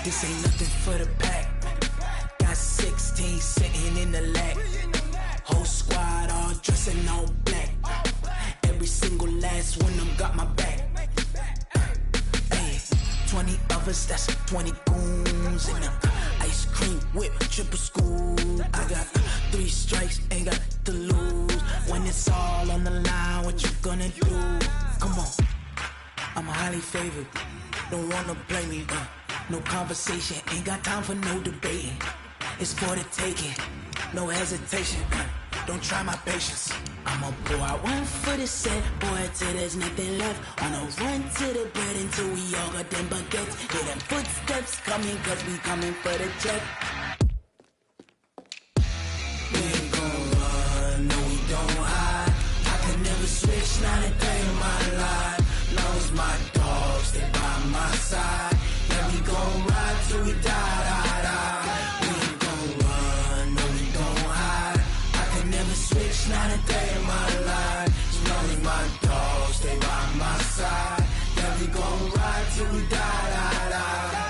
This ain't nothing for the pack. Got 16 sitting in the lap. Whole squad all dressing all black. Every single last one of them got my back. Hey, 20 of us, that's 20 goons in the ice cream whip, triple school. I got 3 strikes, ain't got to lose. When it's all on the line, what you gonna do? Come on, I'm highly favored. Don't wanna blame me, no conversation, ain't got time for no debating. It's for the taking, no hesitation. Don't try my patience. I'ma pour out one for the set, boy, till there's nothing left. On a run to the bread until we all got them baguettes. Hear them footsteps coming, cause we coming for the check. We ain't gon' run, no we don't hide. I can never switch, not a day in my life. Long as my dogs, they by my side. Yeah, we gon' ride till we die, die, die. We ain't gon' run, no we don't hide. I can never switch, not a day in my life. As long as my dogs, they by my side. Yeah, we gon' ride till we die, die, die.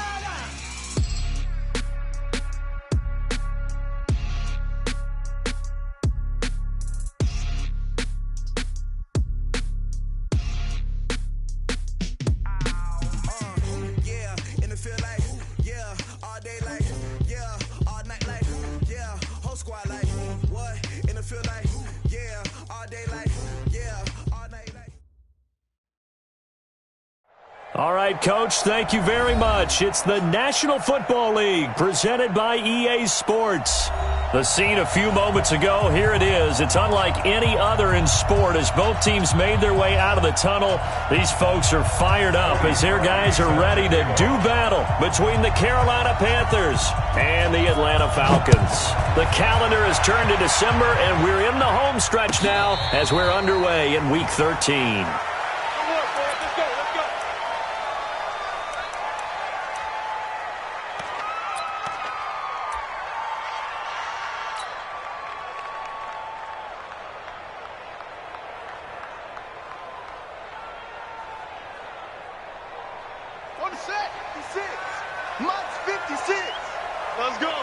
All right, Coach, thank you very much. It's the National Football League presented by EA Sports. The scene a few moments ago, here it is. It's unlike any other in sport as both teams made their way out of the tunnel. These folks are fired up as their guys are ready to do battle between the Carolina Panthers and the Atlanta Falcons. The calendar has turned to December, and we're in the home stretch now as we're underway in Week 13. Let's go.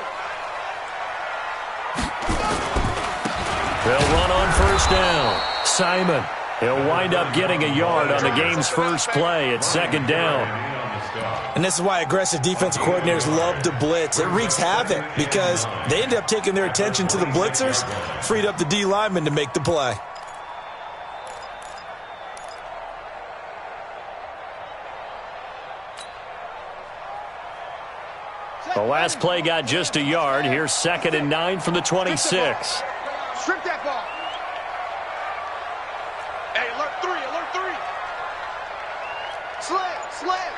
They'll run on first down. Simon, he'll wind up getting a yard on the game's first play at second down. And this is why aggressive defensive coordinators love to blitz. It wreaks havoc because they end up taking their attention to the blitzers, freed up the D lineman to make the play. The last play got just a yard. Here's 2nd and 9 from the 26. Strip that ball. Hey, alert 3, alert 3. Slam.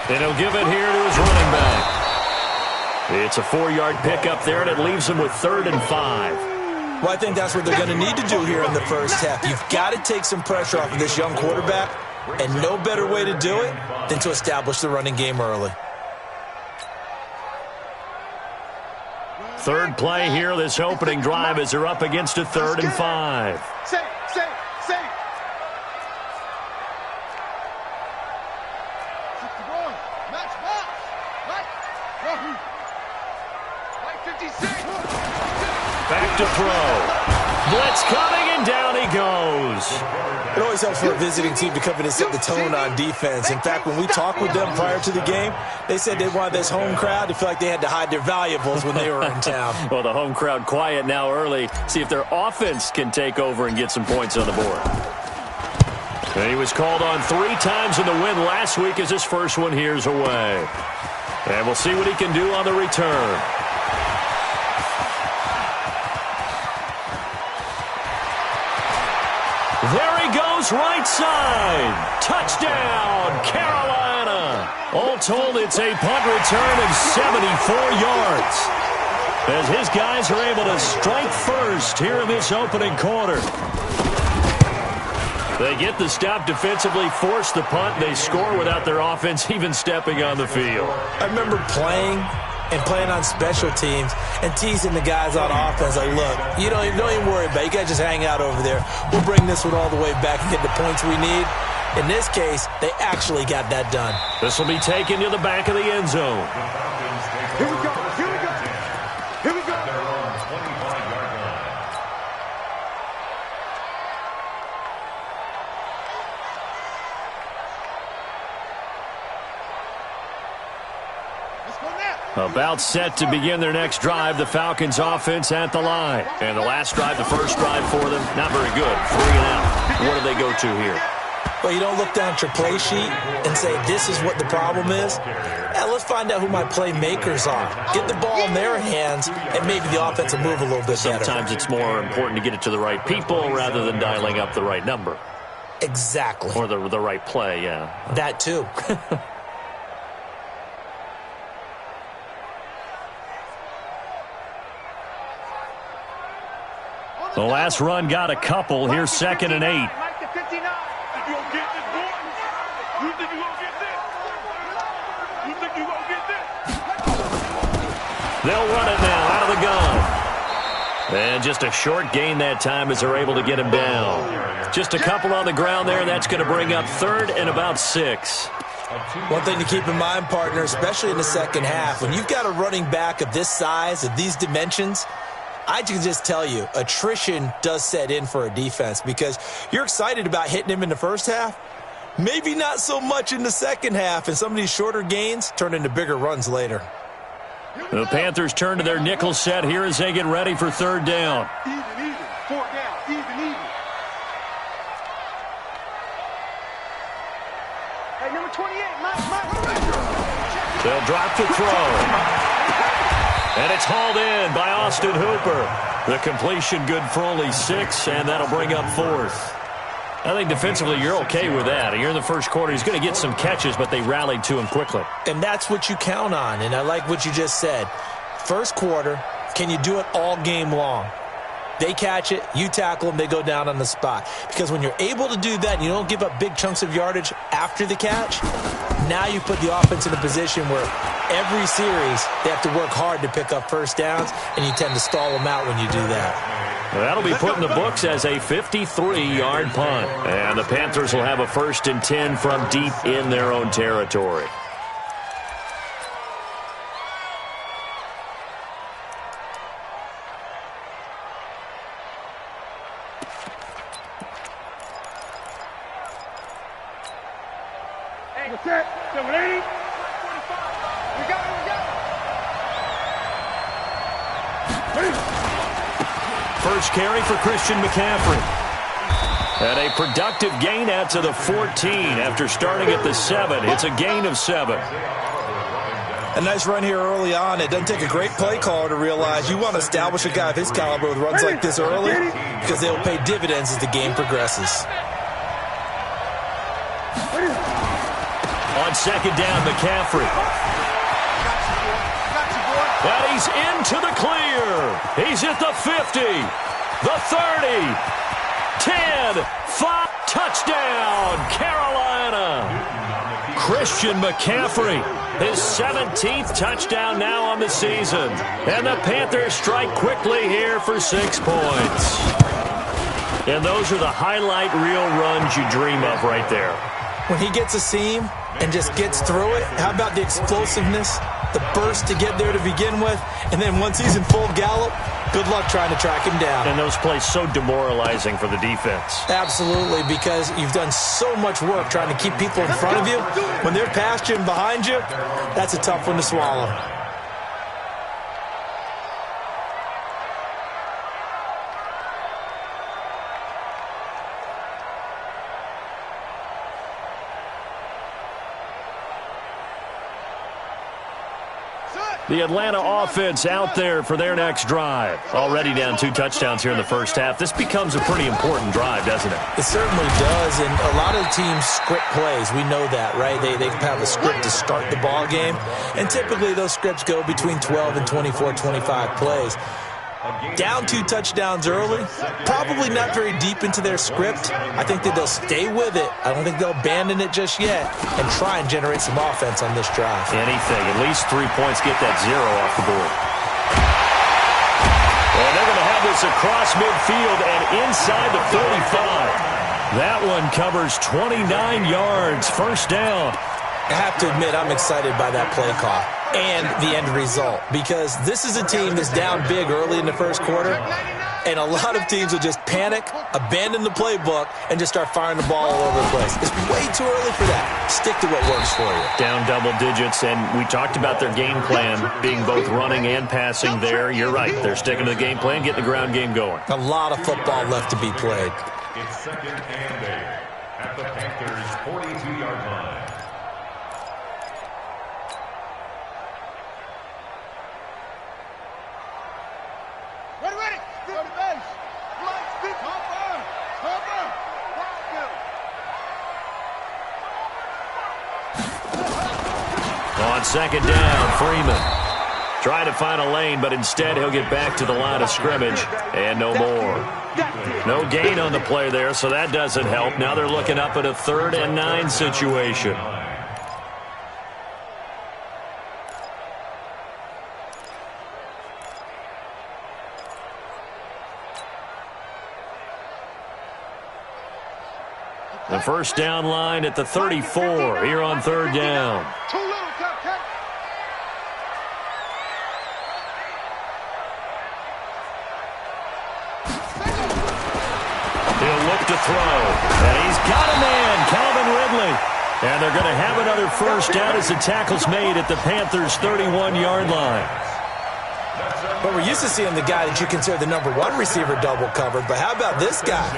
And he'll give it here to his running back. It's a 4-yard pickup there, and it leaves him with 3rd and 5. Well, I think that's what they're going to need to do here in the first half. You've got to take some pressure off of this young quarterback, and no better way to do it than to establish the running game early. Third play here, this opening drive, as they're up against a 3rd and 5. Safe. Match. Right 56. Back to throw. Blitz coming, and down he goes. It always helps for a visiting team to come in and set the tone on defense. In fact, when we talked with them prior to the game, they said they wanted this home crowd to feel like they had to hide their valuables when they were in town. Well, the home crowd quiet now early. See if their offense can take over and get some points on the board. And he was called on 3 times in the win last week as his first one here's away. And we'll see what he can do on the return. There he goes, right side. Touchdown, Carolina. All told, it's a punt return of 74 yards. As his guys are able to strike first here in this opening quarter. They get the stop defensively, force the punt, they score without their offense even stepping on the field. I remember playing on special teams and teasing the guys on offense like, look, you don't even worry about it. You guys just hang out over there. We'll bring this one all the way back and get the points we need. In this case, they actually got that done. This will be taken to the back of the end zone. Here we go. Here we go. Here we go. Let's go now. About set to begin their next drive, the Falcons offense at the line. And the last drive, the first drive for them, not very good. 3 and out. What do they go to here? Well, you don't look down at your play sheet and say, this is what the problem is. Now, let's find out who my playmakers are. Get the ball in their hands, and maybe the offense will move a little bit better. Sometimes it's more important to get it to the right people rather than dialing up the right number. Exactly. Or the right play, yeah. That too. The last run got a couple. Here's 2nd and 8. Mike to 59. You gonna get this, boy? You think you gonna get this? You think you gonna get this? They'll run it now out of the gun. And just a short gain that time as they're able to get him down. Just a couple on the ground there. That's going to bring up 3rd and about 6. One thing to keep in mind, partner, especially in the second half, when you've got a running back of this size, of these dimensions, I can just tell you, attrition does set in for a defense because you're excited about hitting him in the first half. Maybe not so much in the second half, and some of these shorter gains turn into bigger runs later. The Panthers turn to their nickel set here as they get ready for 3rd down. Even. 4 down. Even. Hey, number 28, Mike. They'll drop to throw. And it's hauled in by Austin Hooper. The completion good for only 6, and that'll bring up 4th. I think defensively you're okay with that. Here in the first quarter, he's going to get some catches, but they rallied to him quickly. And that's what you count on, and I like what you just said. First quarter, can you do it all game long? They catch it, you tackle them, they go down on the spot. Because when you're able to do that and you don't give up big chunks of yardage after the catch, now you put the offense in a position where every series they have to work hard to pick up first downs, and you tend to stall them out when you do that. Well, that'll be put in the books as a 53-yard punt. And the Panthers will have a 1st and 10 from deep in their own territory. Hey, what's that? 780? We got it. First carry for Christian McCaffrey. And a productive gain out to the 14 after starting at the 7. It's a gain of 7. A nice run here early on. It doesn't take a great play caller to realize you want to establish a guy of his caliber with runs like this early because they'll pay dividends as the game progresses. On 2nd down, McCaffrey. And he's into the clear. He's at the 50, the 30, 10, 5, touchdown, Carolina. Christian McCaffrey, his 17th touchdown now on the season. And the Panthers strike quickly here for 6 points. And those are the highlight reel runs you dream of right there. When he gets a seam and just gets through it, how about the explosiveness, the burst to get there to begin with, and then once he's in full gallop, good luck trying to track him down. And those plays so demoralizing for the defense. Absolutely, because you've done so much work trying to keep people in front of you. When they're past you and behind you, that's a tough one to swallow. The Atlanta offense out there for their next drive. Already down 2 touchdowns here in the first half. This becomes a pretty important drive, doesn't it? It certainly does, and a lot of teams script plays. We know that, right? They have a script to start the ball game, and typically those scripts go between 12 and 24, 25 plays. Down 2 touchdowns early, probably not very deep into their script. I think that they'll stay with it. I don't think they'll abandon it just yet and try and generate some offense on this drive. Anything. At least 3 points, get that 0 off the board. And they're going to have this across midfield and inside the 35. That one covers 29 yards. First down. I have to admit, I'm excited by that play call and the end result, because this is a team that's down big early in the first quarter, and a lot of teams will just panic, abandon the playbook, and just start firing the ball all over the place. It's way too early for that. Stick to what works for you. Down double digits, and we talked about their game plan being both running and passing there. You're right. They're sticking to the game plan, getting the ground game going. A lot of football left to be played. It's 2nd and 8 at the Panthers' 42-yard line. On 2nd down, Freeman. Trying to find a lane, but instead he'll get back to the line of scrimmage, and no more. No gain on the play there, so that doesn't help. Now they're looking up at a 3rd and 9 situation. The first down line at the 34 here on 3rd down. He'll look to throw, and he's got a man, Calvin Ridley. And they're going to have another first down as the tackle's made at the Panthers' 31-yard line. But we're used to seeing the guy that you consider the #1 receiver double covered. But how about this guy?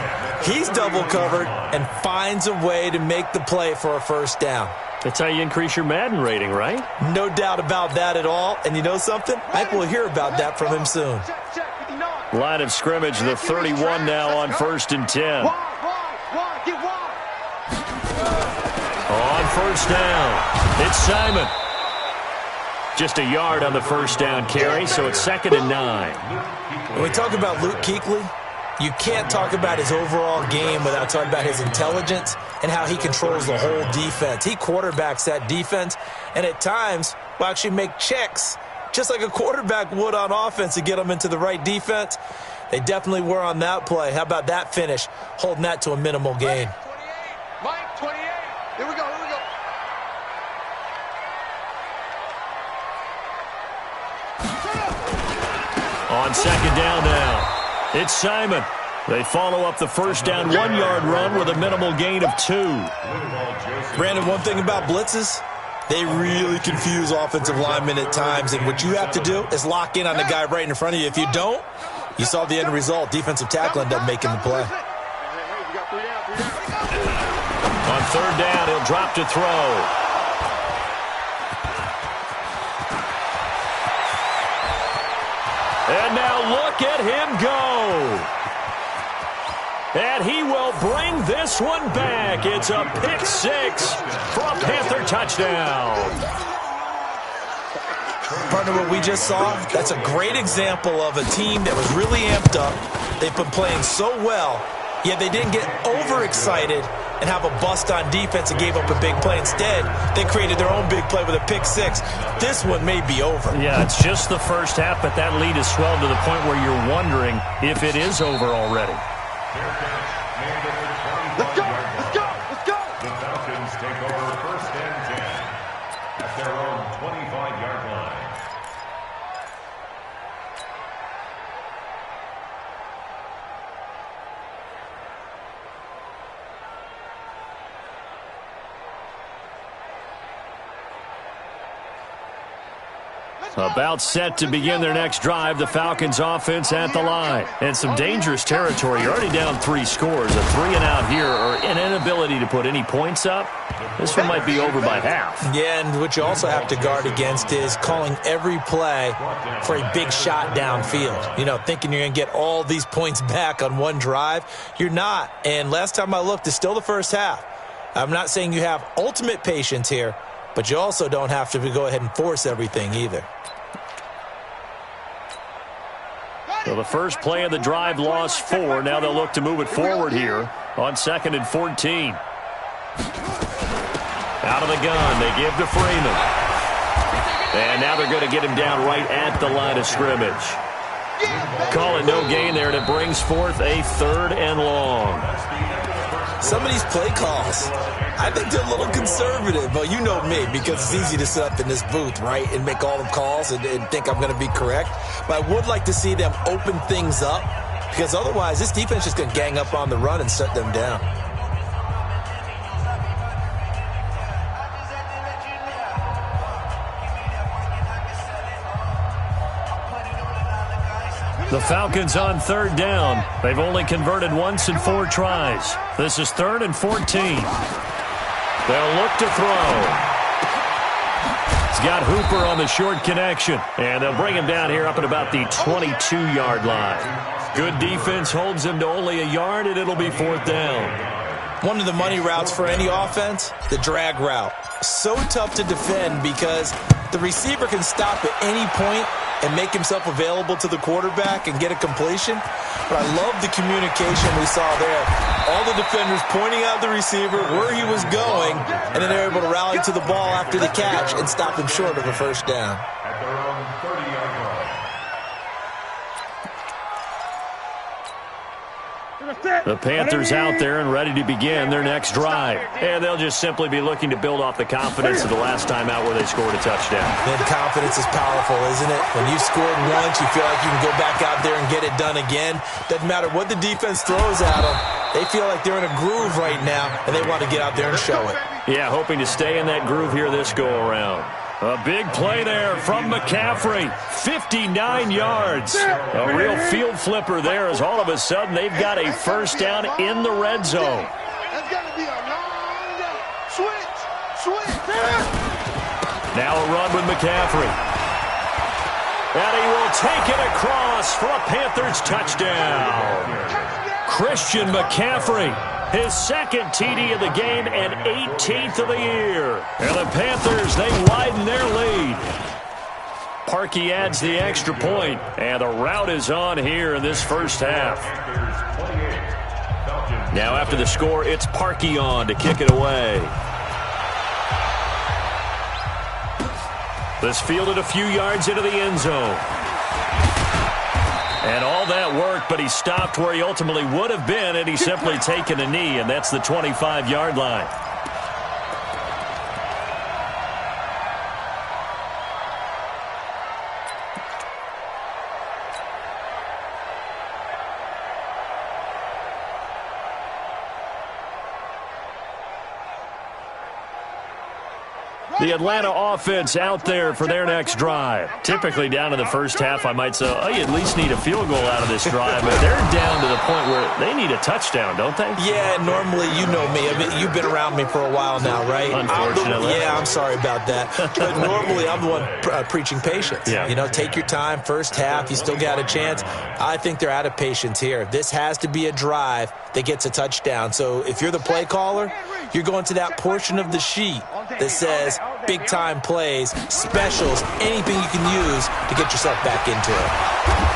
He's double covered and finds a way to make the play for a first down. That's how you increase your Madden rating, right? No doubt about that at all. And you know something? I think we'll hear about that from him soon. Line of scrimmage, the 31 now on 1st and 10. On 1st down, it's Simon. Just a yard on the first down carry, so it's 2nd and 9. When we talk about Luke Kuechly, you can't talk about his overall game without talking about his intelligence and how he controls the whole defense. He quarterbacks that defense, and at times will actually make checks just like a quarterback would on offense to get them into the right defense. They definitely were on that play. How about that finish, holding that to a minimal gain? Mike, 28. Here we go, here we go. On 2nd down now, it's Simon. They follow up the first down 1-yard run with a minimal gain of 2. Brandon, one thing about blitzes, they really confuse offensive linemen at times, and what you have to do is lock in on the guy right in front of you. If you don't, you saw the end result. Defensive tackle ended up making the play. On 3rd down, he'll drop to throw. And now look at him go. And he will bring this one back. It's a pick 6 for a Panther touchdown. Partner, what we just saw, that's a great example of a team that was really amped up. They've been playing so well, yet they didn't get overexcited and have a bust on defense and gave up a big play. Instead, they created their own big play with a pick 6. This one may be over. Yeah, it's just the first half, but that lead has swelled to the point where you're wondering if it is over already. Let's go, let's go, let's go. The Falcons take over 1st and 10 at their own 25-yard line. About set to begin their next drive, the Falcons offense at the line. And some dangerous territory. You're already down 3 scores. A 3-and-out here, or an inability to put any points up. This one might be over by half. Yeah, and what you also have to guard against is calling every play for a big shot downfield. You know, thinking you're going to get all these points back on one drive. You're not. And last time I looked, it's still the first half. I'm not saying you have ultimate patience here, but you also don't have to go ahead and force everything either. So the first play of the drive lost 4. Now they'll look to move it forward here on 2nd and 14. Out of the gun, they give to Freeman. And now they're going to get him down right at the line of scrimmage. Call it no gain there, and it brings forth a 3rd and long. Some of these play calls, I think they're a little conservative. But you know me, because it's easy to sit up in this booth, right, and make all the calls and think I'm going to be correct. But I would like to see them open things up, because otherwise this defense is going to gang up on the run and shut them down. The Falcons on 3rd down. They've only converted once in 4 tries. This is 3rd and 14. They'll look to throw. He's got Hooper on the short connection, and they'll bring him down here up at about the 22-yard line. Good defense holds him to only a yard, and it'll be 4th down. One of the money routes for any offense, the drag route. So tough to defend because the receiver can stop at any point and make himself available to the quarterback and get a completion. But I love the communication we saw there. All the defenders pointing out the receiver, where he was going, and then they're able to rally to the ball after the catch and stop him short of a 1st down. At their own 30-yard line. The Panthers out there and ready to begin their next drive. And they'll just simply be looking to build off the confidence of the last time out where they scored a touchdown. Then confidence is powerful, isn't it? When you've scored once, you feel like you can go back out there and get it done again. Doesn't matter what the defense throws at them. They feel like they're in a groove right now, and they want to get out there and show it. Yeah, hoping to stay in that groove here this go-around. A big play there from McCaffrey. 59 yards. A real field flipper there as all of a sudden they've got a 1st down in the red zone. That's got to be a long day. Switch. Now a run with McCaffrey. And he will take it across for a Panthers touchdown. Christian McCaffrey. His 2nd TD of the game and 18th of the year. And the Panthers, they widen their lead. Parkey adds the extra point, and the route is on here in this 1st half. Now after the score, it's Parkey on to kick it away. This fielded a few yards into the end zone. And all that worked, but he stopped where he ultimately would have been, and he's simply taken a knee, and that's the 25-yard line. The Atlanta offense out there for their next drive. Typically down in the 1st half, I might say, oh, you at least need a field goal out of this drive. But they're down to the point where they need a touchdown, don't they? Yeah, normally, you know me. I mean, you've been around me for a while now, right? Unfortunately. I'm sorry about that. But normally, I'm the one preaching patience. Yeah. You know, take your time. 1st half, you still got a chance. I think they're out of patience here. This has to be a drive that gets a touchdown. So if you're the play caller, you're going to that portion of the sheet that says big-time plays, specials, anything you can use to get yourself back into it.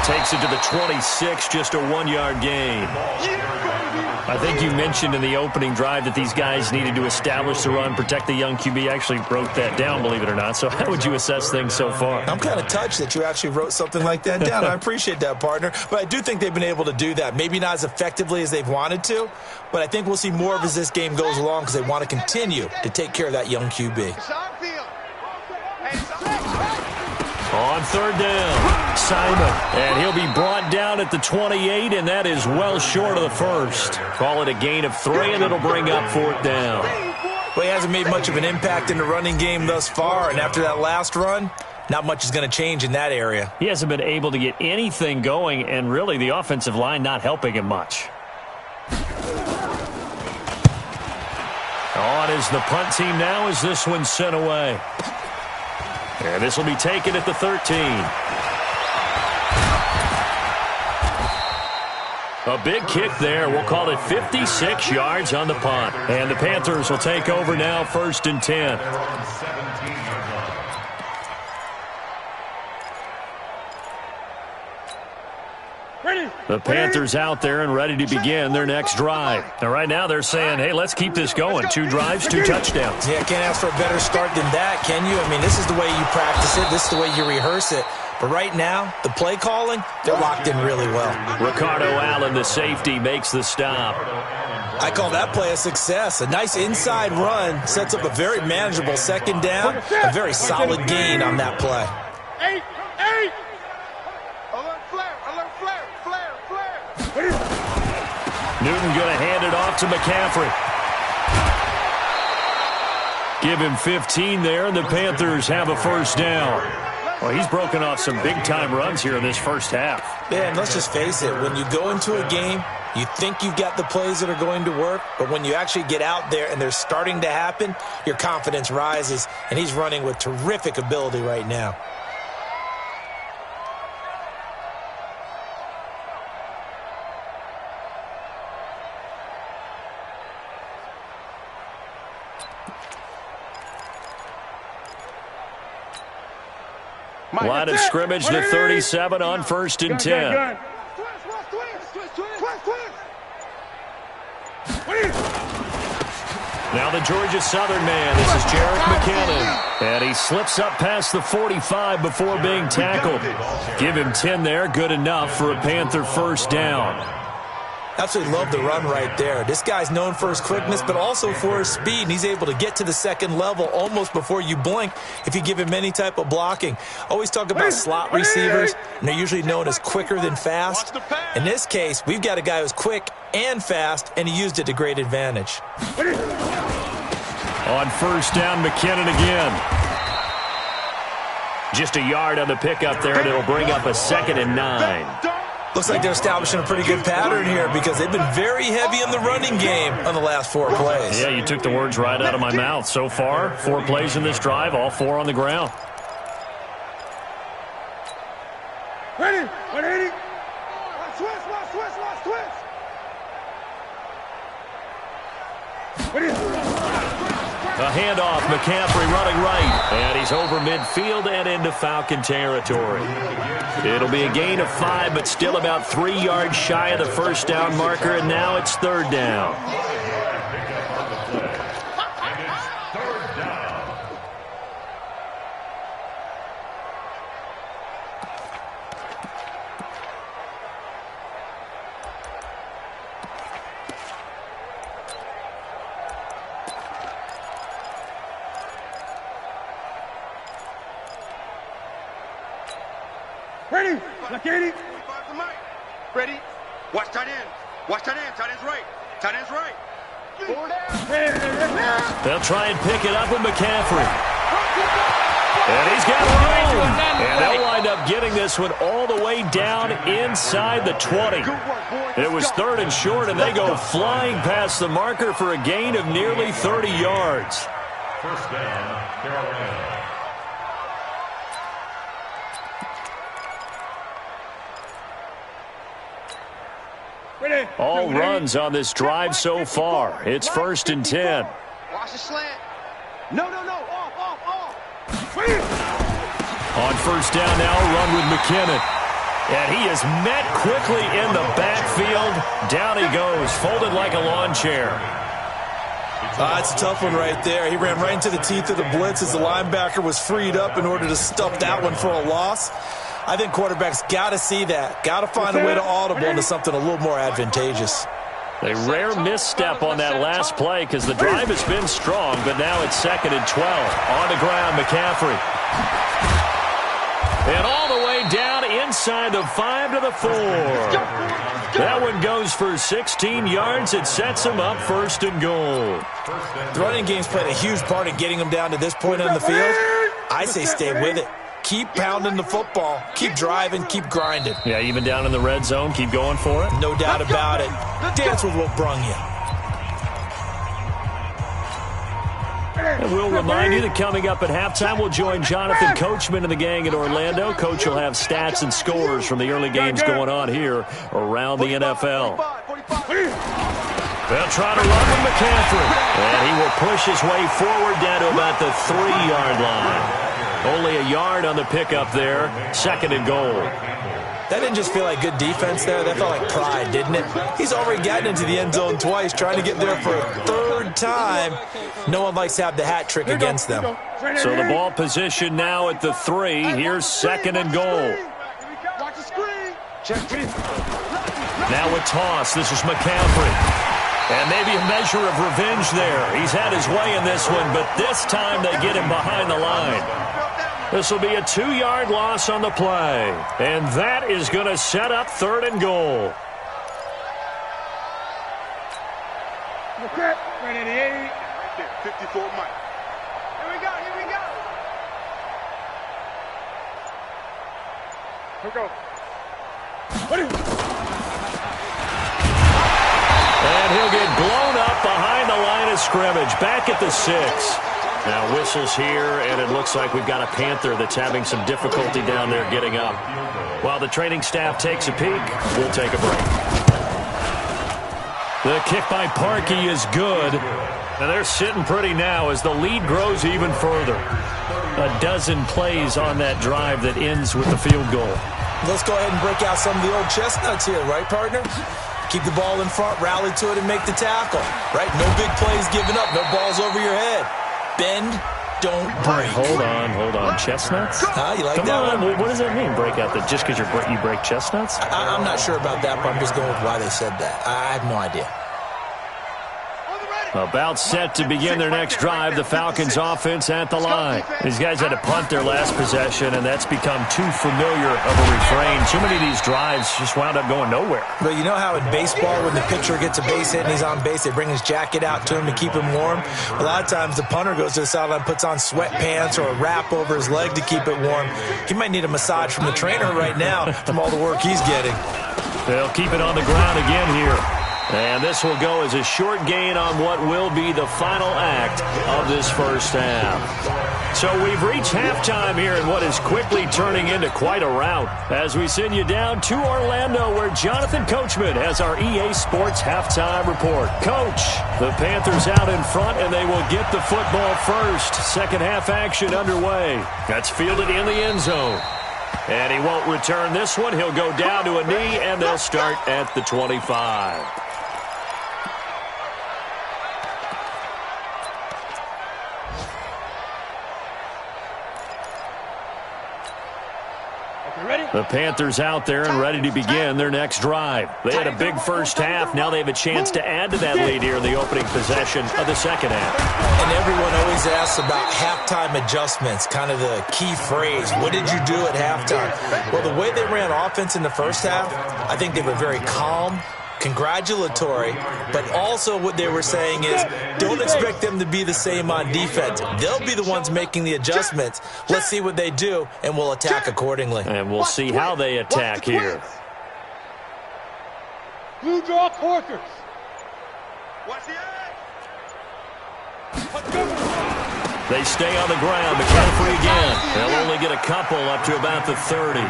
Takes it to the 26, just a 1-yard gain. I think you mentioned in the opening drive that these guys needed to establish the run, protect the young QB. Actually wrote that down, believe it or not. So how would you assess things so far? I'm kind of touched that you actually wrote something like that down. I appreciate that, partner. But I do think they've been able to do that. Maybe not as effectively as they've wanted to, but I think we'll see more of as this game goes along because they want to continue to take care of that young QB. On 3rd down, Simon. And he'll be brought down at the 28, and that is well short of the 1st. Call it a gain of 3, and it'll bring up 4th down. Well, he hasn't made much of an impact in the running game thus far, and after that last run, not much is going to change in that area. He hasn't been able to get anything going, and really the offensive line not helping him much. On is the punt team now as this one's sent away. And this will be taken at the 13. A big kick there. We'll call it 56 yards on the punt. And the Panthers will take over now, 1st and 10. Ready. The Panthers out there and ready to begin their next drive. And right now they're saying, hey, let's keep this going. 2 drives, 2 touchdowns. Yeah, can't ask for a better start than that, can you? I mean, this is the way you practice it. This is the way you rehearse it. But right now, the play calling, they're locked in really well. Ricardo Allen, the safety, makes the stop. I call that play a success. A nice inside run sets up a very manageable second down, a very solid gain on that play. 8. Alert flare. Newton going to hand it off to McCaffrey. Give him 15 there, and the Panthers have a first down. Well, he's broken off some big-time runs here in this first half. Yeah, and let's just face it. When you go into a game, you think you've got the plays that are going to work, but when you actually get out there and they're starting to happen, your confidence rises, and he's running with terrific ability right now. Line of scrimmage to 37 on 1st and 10. Now the Georgia Southern man. This is Jerick McKinnon. And he slips up past the 45 before being tackled. Give him 10 there. Good enough for a Panther first down. Absolutely love the run right there. This guy's known for his quickness, but also for his speed. And he's able to get to the second level almost before you blink if you give him any type of blocking. Always talk about slot receivers, and they're usually known as quicker than fast. In this case, we've got a guy who's quick and fast, and he used it to great advantage. On first down, McKinnon again. Just a yard on the pickup there, and it'll bring up a 2nd and 9. Looks like they're establishing a pretty good pattern here because they've been very heavy in the running game on the last 4 plays. Yeah, you took the words right out of my mouth. So far, 4 plays in this drive, all 4 on the ground. Ready? 180. Switch. A handoff, McCaffrey running right. And he's over midfield and into Falcon territory. It'll be a gain of 5, but still about 3 yards shy of the first down marker, and now it's 3rd down. Ready? Like 80. Ready? Watch tight end. Tight end's right. Tight end's right. They'll try and pick it up with McCaffrey. And he's got room. And they'll wind up getting this one all the way down inside the 20. It was 3rd and short, and they go flying past the marker for a gain of nearly 30 yards. First down, Carolina. All runs on this drive so far. It's 1st and 10. Watch the slant. No. Off. On first down now, a run with McKinnon. And he is met quickly in the backfield. Down he goes, folded like a lawn chair. It's a tough one right there. He ran right into the teeth of the blitz as the linebacker was freed up in order to stuff that one for a loss. I think quarterbacks got to see that. Got to find a way to audible into something a little more advantageous. A rare misstep on that last play because the drive has been strong, but now it's 2nd and 12. On the ground, McCaffrey. And all the way down inside the 5 to the 4. That one goes for 16 yards. It sets him up 1st and goal. The running game's played a huge part in getting them down to this point on the field. I say stay with it. Keep pounding the football. Keep driving. Keep grinding. Yeah, even down in the red zone, keep going for it. No doubt about it. Dance with what brung you. And we'll remind you that coming up at halftime, we'll join Jonathan Coachman and the gang in Orlando. Coach will have stats and scores from the early games going on here around the NFL. They'll try to run with McCaffrey. And he will push his way forward down to about the 3-yard line. Only a yard on the pickup there. 2nd and goal. That didn't just feel like good defense there. That felt like pride, didn't it? He's already gotten into the end zone twice, trying to get there for a 3rd time. No one likes to have the hat trick against them. So the ball position now at the 3. Here's 2nd and goal. Watch the screen. Check, please. Now a toss. This is McCaffrey. And maybe a measure of revenge there. He's had his way in this one, but this time they get him behind the line. This will be a 2-yard loss on the play. And that is going to set up 3rd and goal. Okay, right at the 80. Right there, 54 Mike. Here we go, here we go. Here we go. What is it? And he'll get blown up behind the line of scrimmage. Back at the 6. Now whistles here, and it looks like we've got a Panther that's having some difficulty down there getting up. While the training staff takes a peek, we'll take a break. The kick by Parkey is good. And they're sitting pretty now as the lead grows even further. A dozen plays on that drive that ends with the field goal. Let's go ahead and break out some of the old chestnuts here, right, partner? Keep the ball in front, rally to it, and make the tackle, right? No big plays given up, no balls over your head. Bend, don't break. Hold on. Chestnuts? You like Come that on, one? what does that mean, break out? That just because you break chestnuts? I'm not sure about that, but I'm just going with why they said that. I have no idea. About set to begin their next drive, the Falcons offense at the line. These guys had to punt their last possession, and that's become too familiar of a refrain. Too many of these drives just wound up going nowhere. But you know how in baseball, when the pitcher gets a base hit and he's on base, they bring his jacket out to him to keep him warm? A lot of times the punter goes to the sideline, puts on sweatpants or a wrap over his leg to keep it warm. He might need a massage from the trainer right now from all the work he's getting. They'll keep it on the ground again here. And this will go as a short gain on what will be the final act of this first half. So we've reached halftime here in what is quickly turning into quite a rout as we send you down to Orlando where Jonathan Coachman has our EA Sports halftime report. Coach, the Panthers out in front and they will get the football first. Second half action underway. That's fielded in the end zone. And he won't return this one. He'll go down to a knee and they'll start at the 25. The Panthers out there and ready to begin their next drive. They had a big first half. Now they have a chance to add to that lead here in the opening possession of the second half. And everyone always asks about halftime adjustments, kind of the key phrase. What did you do at halftime? Well, the way they ran offense in the first half, I think they were very calm, congratulatory, but also what they were saying is don't expect them to be the same on defense. They'll be the ones making the adjustments. Let's see what they do, and we'll attack accordingly. And we'll see how they attack here. Blue draw quarters. Watch the They stay on the ground. McCaffrey again. They'll only get a couple up to about the 30.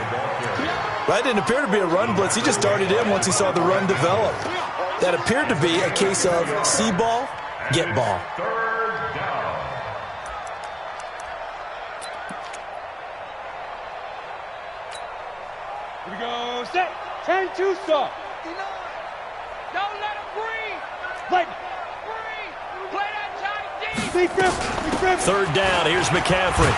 That didn't appear to be a run blitz. He just darted in once he saw the run develop. That appeared to be a case of see ball, get ball. Third down. Here we go. Set. Turn two stop. Don't let him breathe. Play. Play that Johnny D. Third down. Here's McCaffrey.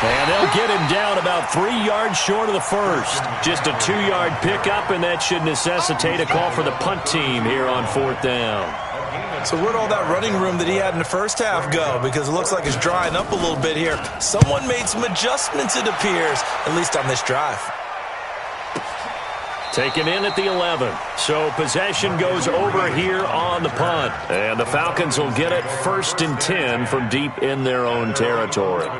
And they'll get him down about 3 yards short of the first. Just a 2-yard pickup, and that should necessitate a call for the punt team here on fourth down. So where'd all that running room that he had in the first half go? Because it looks like it's drying up a little bit here. Someone made some adjustments, it appears, at least on this drive. Taken in at the 11. So possession goes over here on the punt. And the Falcons will get it 1st and 10 from deep in their own territory.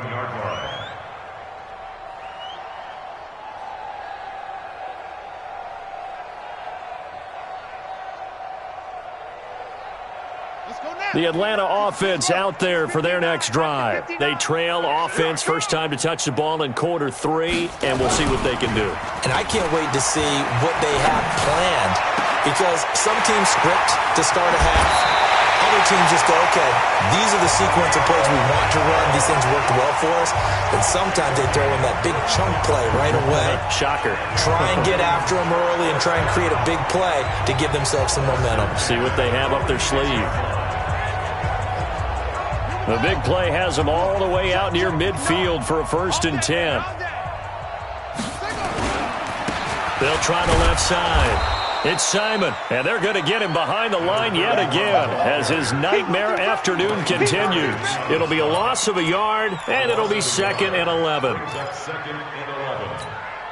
The Atlanta offense out there for their next drive. They trail offense first time to touch the ball in quarter 3, and we'll see what they can do. And I can't wait to see what they have planned because some teams script to start a half, Other teams just go, okay, these are the sequence of plays we want to run. These things worked well for us. And sometimes they throw in that big chunk play right away. Shocker. Try and get after them early and try and create a big play to give themselves some momentum. See what they have up their sleeve. The big play has them all the way out near midfield for a 1st and 10. They'll try the left side. It's Simon, and they're going to get him behind the line yet again as his nightmare afternoon continues. It'll be a loss of a yard, and it'll be 2nd and 11. 2nd and 11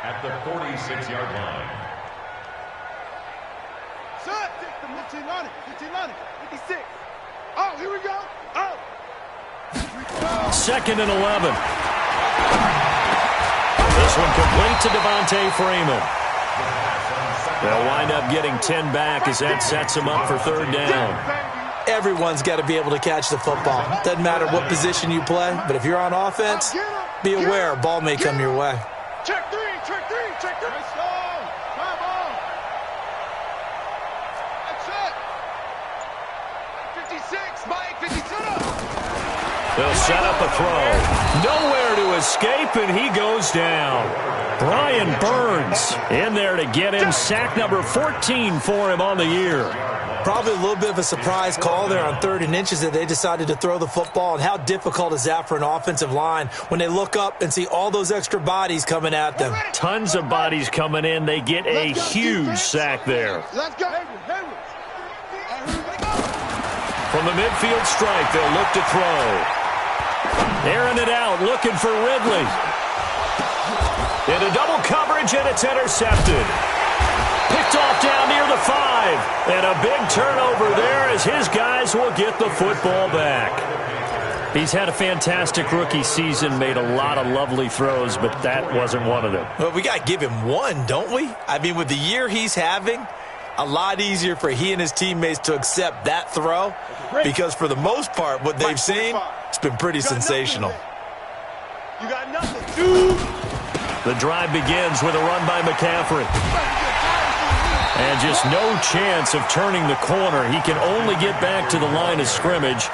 at the 46-yard line. Set. 15 on it. 56. Oh, here we go. Oh. 2nd and 11. This one complete to Devontae Freeman. They'll wind up getting 10 back as that sets them up for 3rd down. Everyone's got to be able to catch the football. Doesn't matter what position you play, but if you're on offense, be aware a ball may come your way. Check three. Let's go. Come on. That's it. 56. Mike, 57. They'll set up a throw. Nowhere to escape, and he goes down. Brian Burns in there to get him. Sack number 14 for him on the year. Probably a little bit of a surprise call there on 3rd and inches that they decided to throw the football. And how difficult is that for an offensive line when they look up and see all those extra bodies coming at them? Tons of bodies coming in. They get a huge sack there. Let's go. From the midfield stripe, they'll look to throw. Airing it out, looking for Ridley. Into double coverage, and it's intercepted. Picked off down near the 5. And a big turnover there as his guys will get the football back. He's had a fantastic rookie season, made a lot of lovely throws, but that wasn't one of them. Well, we got to give him one, don't we? I mean, with the year he's having, a lot easier for he and his teammates to accept that throw because for the most part, what they've seen, it's been pretty sensational. You got nothing, dude. The drive begins with a run by McCaffrey. And just no chance of turning the corner. He can only get back to the line of scrimmage.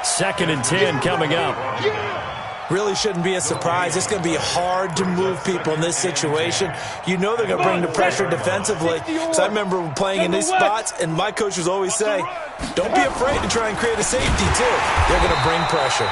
2nd and 10 coming up. Really shouldn't be a surprise. It's going to be hard to move people in this situation. You know they're going to bring the pressure defensively. Because I remember playing in these spots, and my coaches always say, don't be afraid to try and create a safety, too. They're going to bring pressure.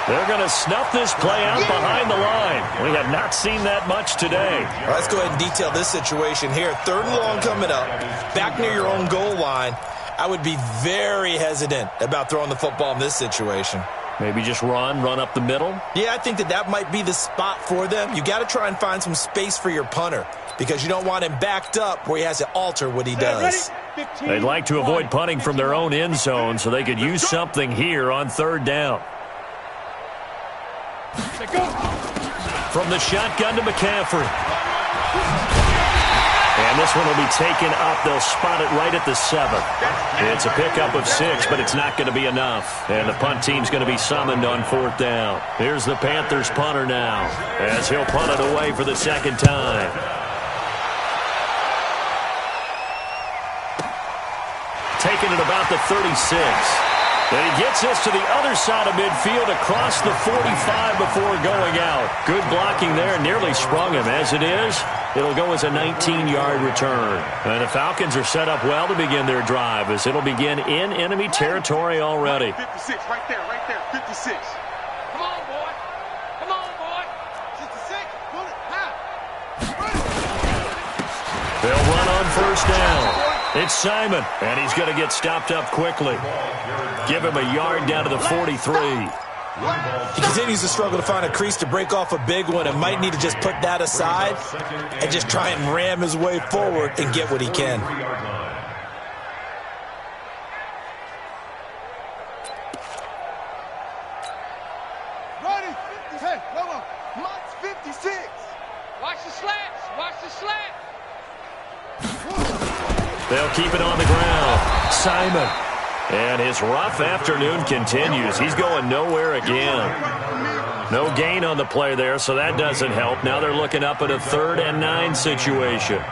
They're going to snuff this play out behind the line. We have not seen that much today. All right, let's go ahead and detail this situation here. 3rd and long coming up, back near your own goal line. I would be very hesitant about throwing the football in this situation. Maybe just run up the middle? Yeah, I think that might be the spot for them. You got to try and find some space for your punter because you don't want him backed up where he has to alter what he does. They'd like to avoid punting from their own end zone so they could use something here on 3rd down. From the shotgun to McCaffrey. And this one will be taken up. They'll spot it right at the 7. It's a pickup of 6, but it's not going to be enough. And the punt team's going to be summoned on 4th down. Here's the Panthers punter now as he'll punt it away for the 2nd time. Taking it about the 36. And he gets this to the other side of midfield across the 45 before going out. Good blocking there. Nearly sprung him. As it is, it'll go as a 19-yard return. And the Falcons are set up well to begin their drive as it'll begin in enemy territory already. 56, right there, 56. Come on, boy. 66, pull it, half. They'll run on 1st down. It's Simon, and he's going to get stopped up quickly. Give him a yard down to the 43. He continues to struggle to find a crease to break off a big one and might need to just put that aside and just try and ram his way forward and get what he can. Ready? Hey, come on. Mike's 56. Watch the slats. Watch the slat. They'll keep it on the ground. Simon. And his rough afternoon continues. He's going nowhere again. No gain on the play there, so that doesn't help. Now they're looking up at a 3rd and 9 situation.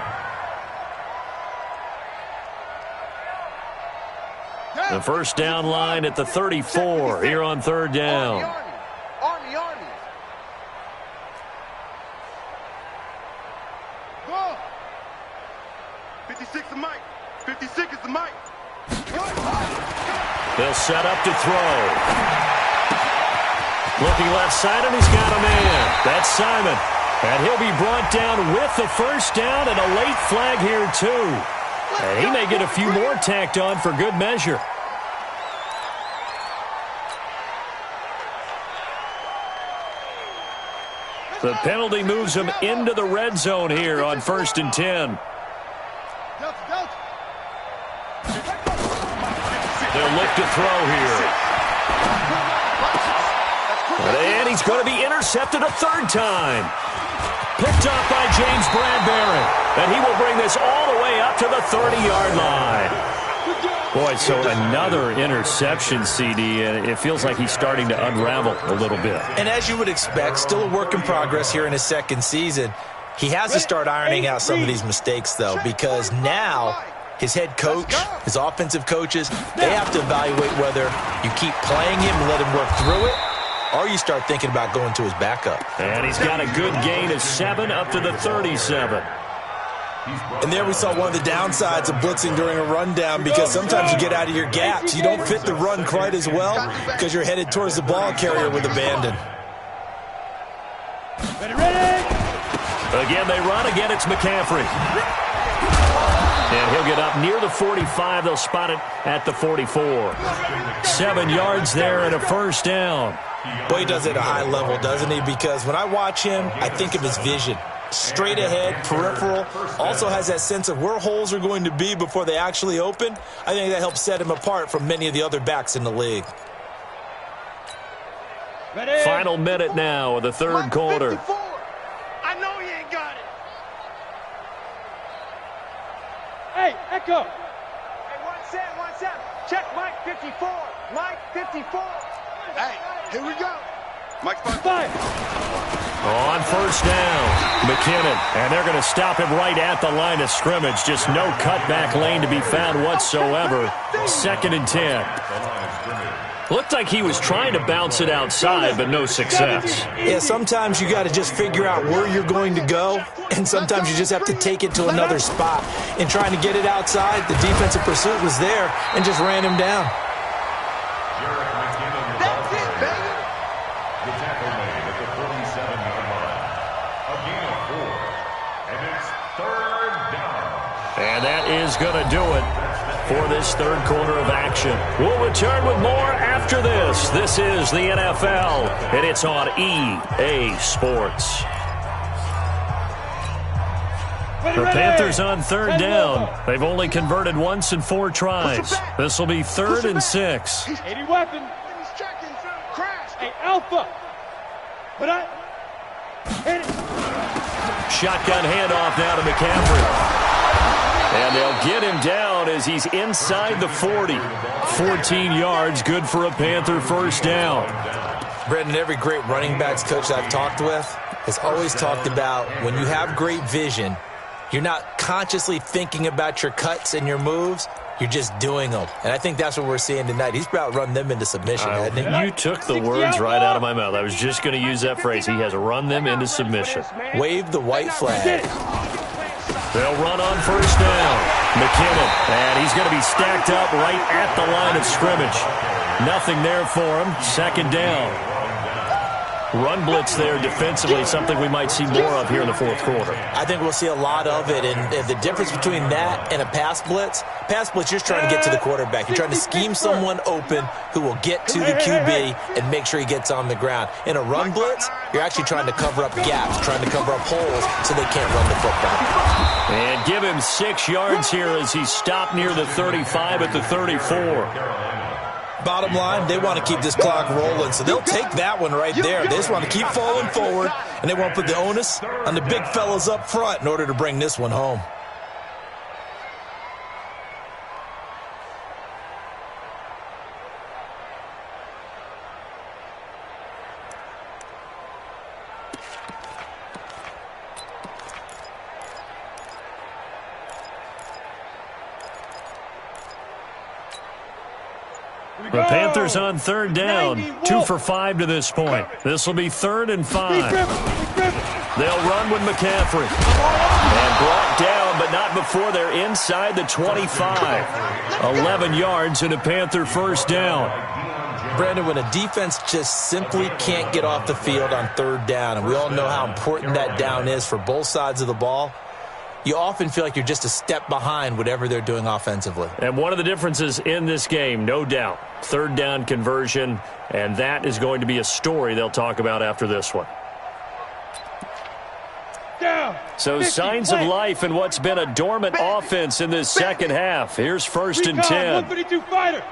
Hey, The first down line at the 34 here on third down. Army. Go. 56 is Mike. 56 is the Mike. They'll set up to throw. Looking left side, and he's got a man. That's Simon. And he'll be brought down with the first down and a late flag here, too. And he may get a few more tacked on for good measure. The penalty moves him into the red zone here on 1st and 10. They'll look to throw here. And he's going to be intercepted a third time. Picked up by James Bradbury. And he will bring this all the way up to the 30-yard line. Boy, so another interception, CD, and it feels like he's starting to unravel a little bit. And as you would expect, still a work in progress here in his second season. He has to start ironing out some of these mistakes, though, because now his head coach, his offensive coaches, they have to evaluate whether you keep playing him and let him work through it, or you start thinking about going to his backup. And he's got a good gain of 7 up to the 37. And there we saw one of the downsides of blitzing during a rundown, because sometimes you get out of your gaps. You don't fit the run quite as well because you're headed towards the ball carrier with abandon. Again, they run. Again, it's McCaffrey. And he'll get up near the 45. They'll spot it at the 44. 7 yards there and a first down. Boy, he does it at a high level, doesn't he? Because when I watch him, I think of his vision. Straight ahead, peripheral, also has that sense of where holes are going to be before they actually open. I think that helps set him apart from many of the other backs in the league. Final minute now of the third quarter. I know he ain't got it. Hey, Echo. Hey, 1 set. Check Mike 54. Mike 54. Hey, here we go. Mike's Five. On first down, McKinnon. And they're going to stop him right at the line of scrimmage. Just no cutback lane to be found whatsoever. 2nd and 10. Looked like he was trying to bounce it outside, but no success. Yeah, sometimes you got to just figure out where you're going to go, and sometimes you just have to take it to another spot. In trying to get it outside, the defensive pursuit was there and just ran him down. That's it, baby. The tackle made at the 47-yard line. A gain of 4. And it's 3rd down. And that is going to do it for this third quarter of action. We'll return with more after this. This is the NFL, and it's on EA Sports. The Panthers on third down. They've only converted once in 4 tries. This will be 3rd and 6. 80 weapon. He's checking. Crash. Hey, Alpha. But I hit it. Shotgun handoff now to McCaffrey. And they'll get him down as he's inside the 40. 14 yards, good for a Panther first down. Brendan, every great running backs coach I've talked with has always talked about when you have great vision, you're not consciously thinking about your cuts and your moves. You're just doing them. And I think that's what we're seeing tonight. He's about run them into submission, hasn't he? You took the words right out of my mouth. I was just going to use that phrase. He has run them into submission. Wave the white flag. They'll run on first down. McKinnon, and he's going to be stacked up right at the line of scrimmage. Nothing there for him. 2nd down. Run blitz there defensively, something we might see more of here in the fourth quarter. I think we'll see a lot of it, and the difference between that and a pass blitz, you're trying to get to the quarterback. You're trying to scheme someone open who will get to the QB and make sure he gets on the ground. In a run blitz, you're actually trying to cover up gaps, trying to cover up holes so they can't run the football. And give him 6 yards here as he's stopped near the 35 at the 34. Bottom line, they want to keep this clock rolling, so they'll take that one right there. They just want to keep falling forward, and they want to put the onus on the big fellas up front in order to bring this one home. The Panthers on third down, 2 for 5 to this point. This will be 3rd and 5. They'll run with McCaffrey. And brought down, but not before they're inside the 25. 11 yards and a Panther first down. Brandon, when a defense just simply can't get off the field on third down, and we all know how important that down is for both sides of the ball, you often feel like you're just a step behind whatever they're doing offensively. And one of the differences in this game, no doubt, third down conversion, and that is going to be a story they'll talk about after this one. So signs of life in what's been a dormant offense in this second half. Here's 1st and 10. 132 fighter.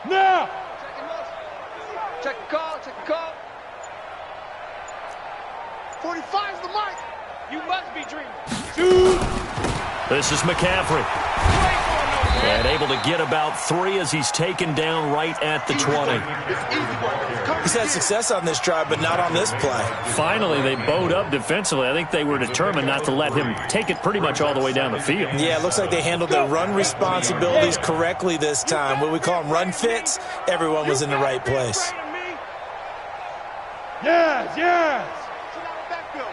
Now. Check the call, check the call. 45's the mic. You must be dreaming. 2. This is McCaffrey. And able to get about 3 as he's taken down right at the 20. He's had success on this drive, but not on this play. Finally, they bowed up defensively. I think they were determined not to let him take it pretty much all the way down the field. Yeah, it looks like they handled their run responsibilities correctly this time. What we call them run fits, everyone was in the right place. Yes, yes.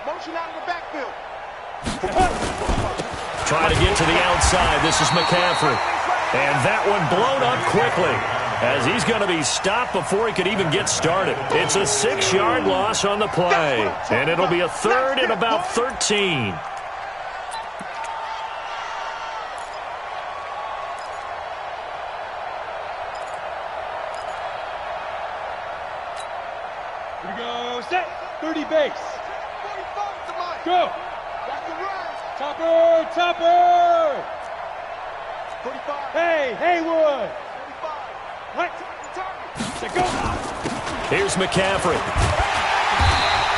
Motion out of the backfield. Trying to get to the outside. This is McCaffrey. And that one blown up quickly as he's going to be stopped before he could even get started. It's a 6-yard loss on the play. And it'll be a 3rd and about 13. Here we go. Set. 30 base. Go. Topper, Topper. 45. Hey, Haywood. 45. Right. Go. Here's McCaffrey.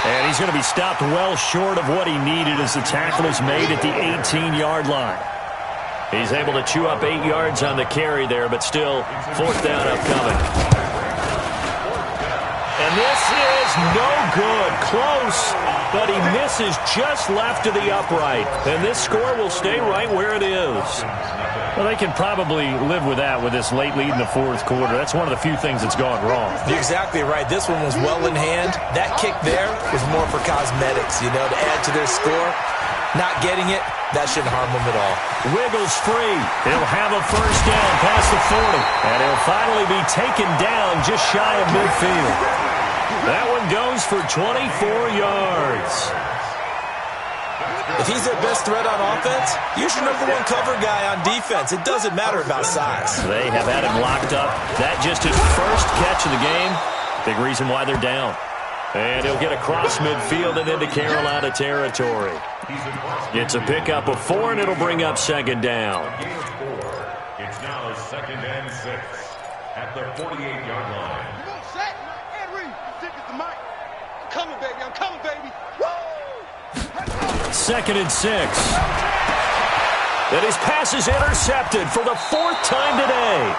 And he's going to be stopped well short of what he needed as the tackle is made at the 18-yard line. He's able to chew up 8 yards on the carry there, but still 4th down upcoming. And this is no good. Close, but he misses just left of the upright. And this score will stay right where it is. Well, they can probably live with that with this late lead in the 4th quarter. That's one of the few things that's gone wrong. You're exactly right. This one was well in hand. That kick there was more for cosmetics, to add to their score. Not getting it, that shouldn't harm them at all. Wiggles free. He'll have a first down past the 40. And he'll finally be taken down just shy of midfield. That one goes for 24 yards. If he's their best threat on offense, use your #1 cover guy on defense. It doesn't matter about size. They have had him locked up. That just his first catch of the game. Big reason why they're down. And he'll get across midfield and into Carolina territory. It's a pickup of 4, and it'll bring up 2nd down. It's now 2nd and 6 at the 48-yard line. Come on, set. Henry, stick is the mic. I'm coming, baby. I'm coming, baby. Woo! 2nd and 6. And his pass is intercepted for the 4th time today.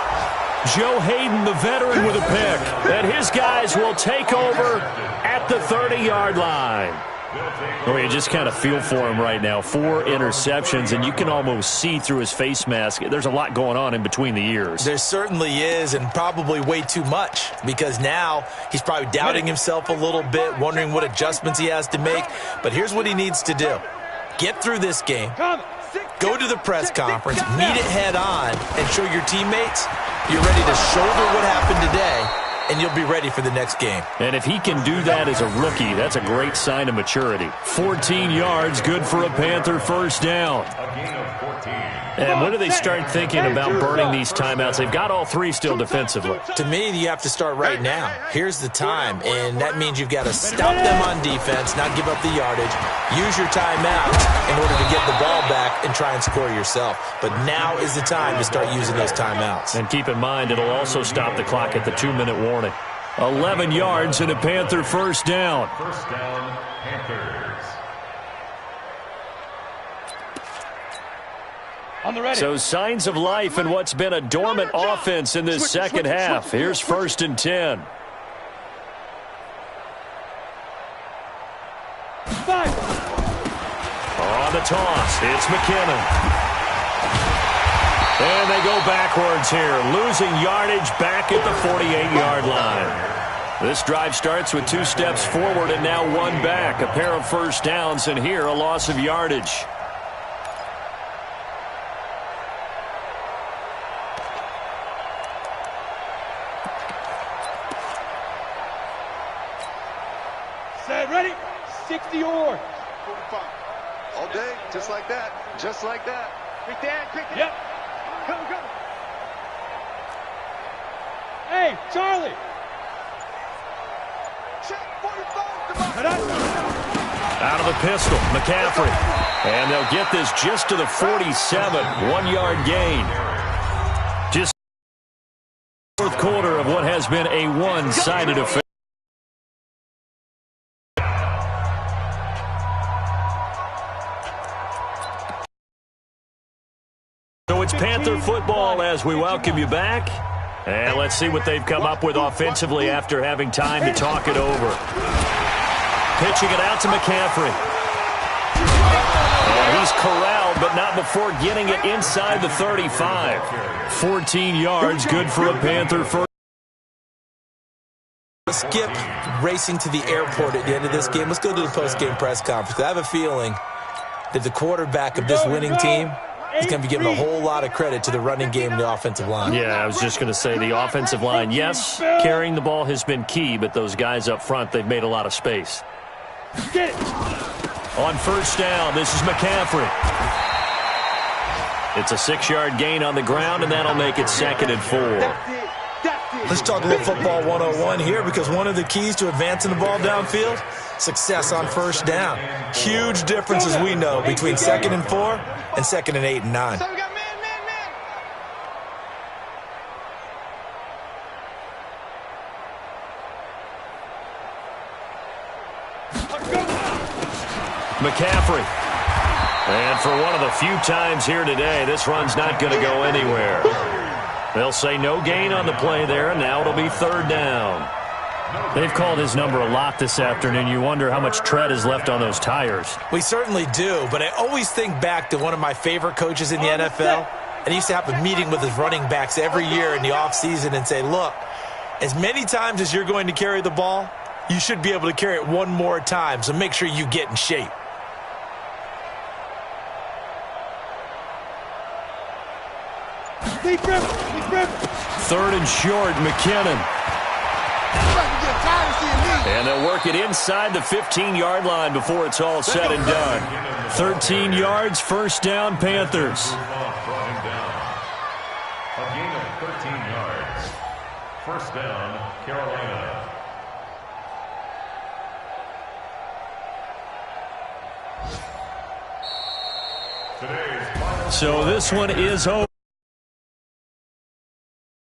Joe Hayden, the veteran, with a pick. And his guys will take over at the 30-yard line. Oh, you just kind of feel for him right now. 4 interceptions, and you can almost see through his face mask. There's a lot going on in between the ears. There certainly is, and probably way too much, because now he's probably doubting himself a little bit, wondering what adjustments he has to make. But here's what he needs to do. Get through this game. Go to the press conference, meet it head on, and show your teammates you're ready to shoulder what happened today, and you'll be ready for the next game. And if he can do that as a rookie, that's a great sign of maturity. 14 yards, good for a Panther first down. A gain of 14. And when do they start thinking about burning these timeouts? They've got all 3 still defensively. To me, you have to start right now. Here's the time, and that means you've got to stop them on defense, not give up the yardage, use your timeout in order to get the ball back and try and score yourself. But now is the time to start using those timeouts. And keep in mind, it'll also stop the clock at the 2-minute warning. 11 yards and a Panther first down. First down, Panthers. On the ready. So signs of life in what's been a dormant offense in this second half. Here's 1st and 10. 5. On the toss, it's McKinnon. And they go backwards here, losing yardage back at the 48-yard line. This drive starts with 2 steps forward and now 1 back. A pair of first downs, and here a loss of yardage. Set, ready? 60 yards. 45. All day, just like that. Just like that. Quick Dan, quick Dan. Yep. Come, come. Hey, Charlie. Check 45. Come on. Cut out. Out of the pistol, McCaffrey. And they'll get this just to the 47, 1-yard gain. Just fourth quarter of what has been a one-sided affair. So it's Panther football as we welcome you back. And let's see what they've come up with offensively after having time to talk it over. Pitching it out to McCaffrey. And he's corralled, but not before getting it inside the 35. 14 yards, good for a Panther first. Skip racing to the airport at the end of this game. Let's go to the post-game press conference. I have a feeling that the quarterback of this winning team is going to be giving a whole lot of credit to the running game and the offensive line. Yeah, I was just going to say the offensive line, yes, carrying the ball has been key, but those guys up front, they've made a lot of space. Get it. On first down, this is McCaffrey. It's a 6-yard gain on the ground, and that'll make it 2nd and 4. Let's talk a little football 101 here, because one of the keys to advancing the ball downfield, success on first down. Huge difference, as we know, between 2nd and 4 and 2nd and 8 and 9. So we got man. McCaffrey. And for one of the few times here today, this run's not going to go anywhere. They'll say no gain on the play there, and now it'll be 3rd down. They've called his number a lot this afternoon. You wonder how much tread is left on those tires. We certainly do, but I always think back to one of my favorite coaches in the NFL, and he used to have a meeting with his running backs every year in the offseason and say, look, as many times as you're going to carry the ball, you should be able to carry it one more time, so make sure you get in shape. Deep rip. 3rd and short, McKinnon. And they'll work it inside the 15-yard line before it's all said and done. 13 yards, first down, Panthers. A gain of 13 yards. First down, Carolina. So this one is over.